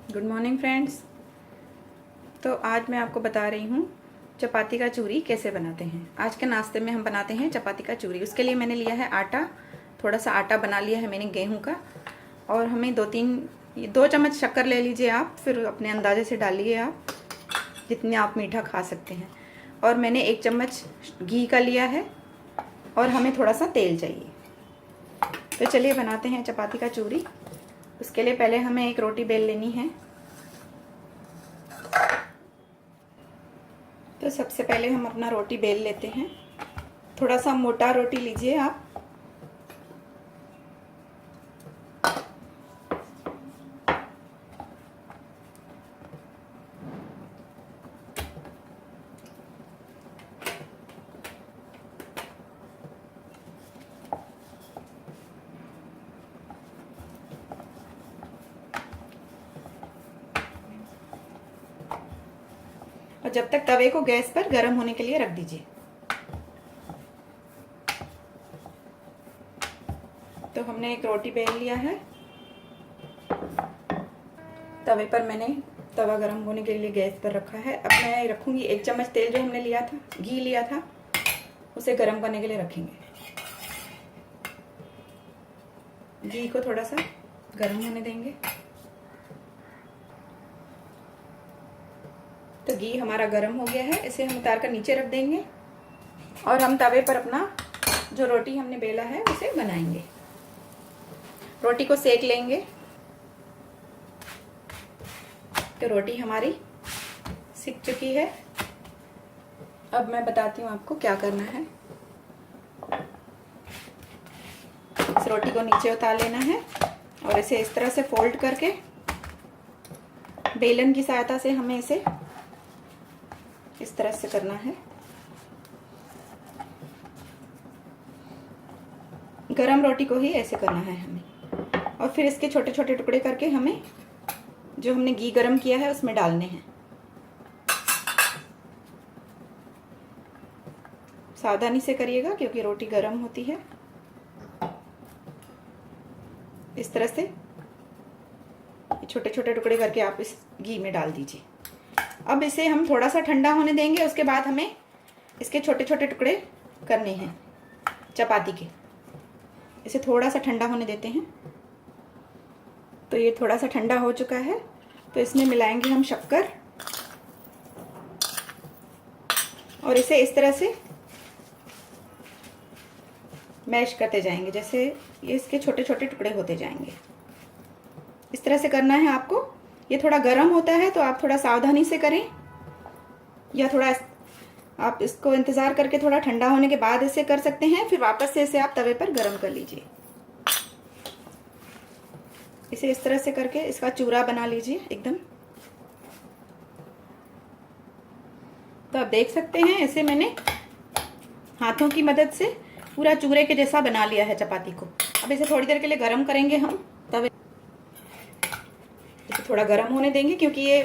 Good morning friends. तो आज मैं आपको बता रही हूँ चपाती का चूरी कैसे बनाते हैं। आज के नाश्ते में हम बनाते हैं चपाती का चूरी। उसके लिए मैंने लिया है आटा, थोड़ा सा आटा बना लिया है मैंने गेहूं का, और हमें 2 चम्मच शक्कर ले लीजिए आप, फिर अपने अंदाजे से डालिए आप जितने आप मीठा खा सकते हैं। और मैंने 1 चम्मच घी का लिया है और हमें थोड़ा सा तेल चाहिए। तो चलिए बनाते हैं चपाती का चूरी। उसके लिए पहले हमें एक रोटी बेल लेनी है। तो सबसे पहले हम अपना रोटी बेल लेते हैं। थोड़ा सा मोटा रोटी लीजिए आप। और जब तक तवे को गैस पर गर्म होने के लिए रख दीजिए। तो हमने एक रोटी बेल लिया है। तवे पर मैंने तवा गर्म होने के लिए गैस पर रखा है। अब मैं रखूंगी 1 चम्मच तेल जो हमने लिया था, घी लिया था, उसे गर्म करने के लिए रखेंगे। घी को थोड़ा सा गर्म होने देंगे। तो घी हमारा गर्म हो गया है, इसे हम उतार कर नीचे रख देंगे और हम तवे पर अपना जो रोटी हमने बेला है उसे बनाएंगे। रोटी को सेक लेंगे। तो रोटी हमारी सिक चुकी है। अब मैं बताती हूँ आपको क्या करना है। इस रोटी को नीचे उतार लेना है और इसे इस तरह से फोल्ड करके बेलन की सहायता से हमें इसे इस तरह से करना है। गरम रोटी को ही ऐसे करना है हमें। और फिर इसके छोटे छोटे टुकड़े करके हमें जो हमने घी गरम किया है उसमें डालने हैं। सावधानी से करिएगा क्योंकि रोटी गरम होती है। इस तरह से छोटे छोटे टुकड़े करके आप इस घी में डाल दीजिए। अब इसे हम थोड़ा सा ठंडा होने देंगे। उसके बाद हमें इसके छोटे छोटे टुकड़े करने हैं चपाती के। इसे थोड़ा सा ठंडा होने देते हैं। तो ये थोड़ा सा ठंडा हो चुका है। तो इसमें मिलाएंगे हम शक्कर और इसे इस तरह से मैश करते जाएंगे, जैसे ये इसके छोटे छोटे टुकड़े होते जाएंगे। इस तरह से करना है आपको। ये थोड़ा गर्म होता है तो आप थोड़ा सावधानी से करें, या थोड़ा आप इसको इंतज़ार करके थोड़ा ठंडा होने के बाद इसे कर सकते हैं। फिर वापस से इसे आप तवे पर गर्म कर लीजिए। इसे इस तरह से करके इसका चूरा बना लीजिए एकदम। तो आप देख सकते हैं इसे मैंने हाथों की मदद से पूरा चूरे के जैसा बना लिया है चपाती को। अब इसे थोड़ी देर के लिए गर्म करेंगे हम तवे। इसे थोड़ा गर्म होने देंगे क्योंकि ये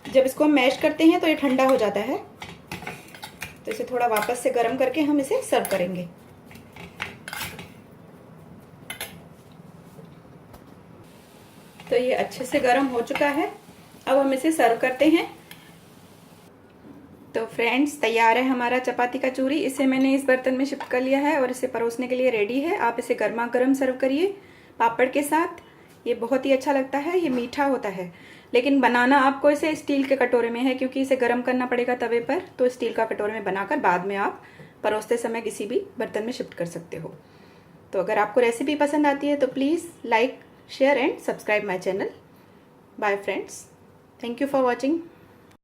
जब इसको हम मैश करते हैं तो ये ठंडा हो जाता है। तो इसे थोड़ा वापस से गर्म करके हम इसे सर्व करेंगे। तो ये अच्छे से गर्म हो चुका है। अब हम इसे सर्व करते हैं। तो फ्रेंड्स, तैयार है हमारा चपाती का चूरी। इसे मैंने इस बर्तन में शिफ्ट कर लिया है और इसे परोसने के लिए रेडी है। आप इसे गर्मा गर्म सर्व करिए पापड़ के साथ। ये बहुत ही अच्छा लगता है। ये मीठा होता है, लेकिन बनाना आपको इसे स्टील के कटोरे में है क्योंकि इसे गर्म करना पड़ेगा तवे पर। तो स्टील का कटोरे में बनाकर बाद में आप परोसते समय किसी भी बर्तन में शिफ्ट कर सकते हो। तो अगर आपको रेसिपी पसंद आती है तो please like, share and subscribe my channel. Bye friends, thank you for watching.